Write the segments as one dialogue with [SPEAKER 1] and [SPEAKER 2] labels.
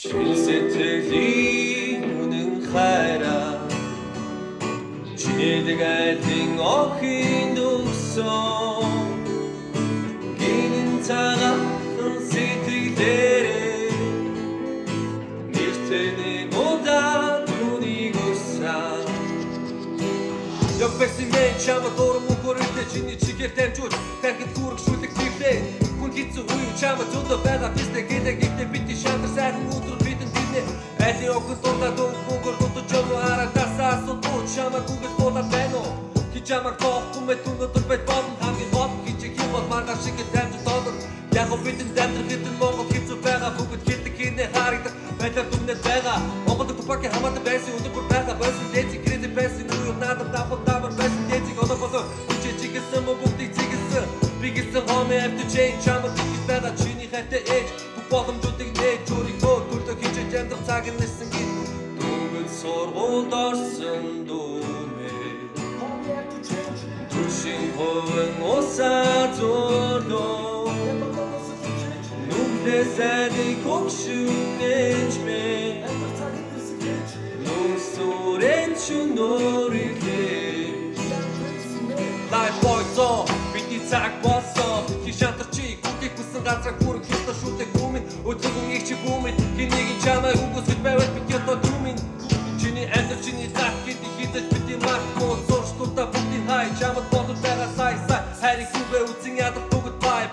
[SPEAKER 1] Сэтгэлийн үнэн хайраа чиний айлын охин дүүсэн гинэн цагаан сэтгэлээрээ нэртэний модаа түүнийг үсэн яг бэсэмэн чамаа дурм өгөрөлтэй чиний чигээр дамжуулж дахин хүргшүүлэх гэвлээ хүн хэцүү үе чамаа зөндөө байгаа бистэй гэдэг бити шантар сайхан өдөр бидэн динэ айлын охин дуртаа дөнгөр дутаж яваа харагдасаа сутууч чамаа гүгэл болоод байна уу хичамаг тоохгүй мэт өнөдөр бай бодон хамгийн гол хичээх юм бол маргааш шиг дамжуулт одор яг бидэн дамжих хэдэн Монгол хэцүү байгаа бүгд хэлдэг хийнэ харагдах байдлаар дүнэд байгаа Монголд тупаки хамаатай байсан өдөр бүр байгаа байсан дэцэг гэрээд байсан юу надад давхар байсан дэцэг одоо болоо чичигсэн бүгдийг цэгсэн бигсэн хонь after change чамд их байгаа чиний хайртай ээж бүх боломжуудыг нээж өөрийнхөө төлөө хийж амдах цаг нэрсэн гин дүгэл сургуульд орсон дүүмээ түшин ховэн усаа зөрлөө нүглэсэний кокшүнэж мэ нүсүрэн чүнөрихээ Life boy song бидний цаг болсон хишантар чи гүтик хүсэн газар хүрэх ёстой шүү дээ хүмүн өдрөгөн их чи хүмүн гинэгийн чамаа үгүйсгэж байвал бид ятаа түмэн чиний андер чиний гах гэдэг хизэж бидний маркоо зурштуудаа бүгдийн хай чамд бодож байгаа сай хайрыг зүвэ үзэн ядах бүгд bye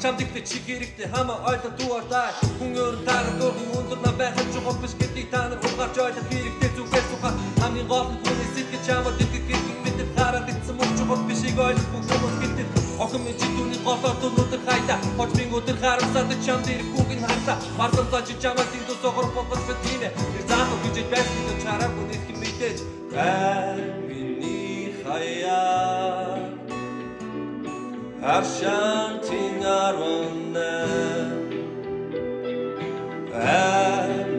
[SPEAKER 1] чамд ихтэй чи хэрэгтэй хамаа ойлоо дууртай хүн өөрөнд таарах дургын өндөр на байх чухал биш гэдгийг та нар ухаарч ойлгох хэрэгтэй зүгээр сухаа хамгийн гол нь хүний сэтгэл чамд итгэх гэдэг бид хараад ицсэн мөн чухал бишийг ойлгох хүмүүс гэдэг охин минь чи түүний голоор өнөдөр хайда хоч би өдөр харамсаад чамд ирэхгүйг нь хандаа мартамтаа чи чамд энэ тусгаар бодож битгийнэ заах гэж байсан нь чараагүй нэг юм мэдээж миний хаяа Аршантин арванна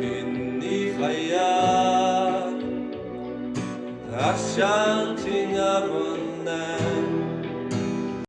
[SPEAKER 1] миний хаяа Аршантин арванна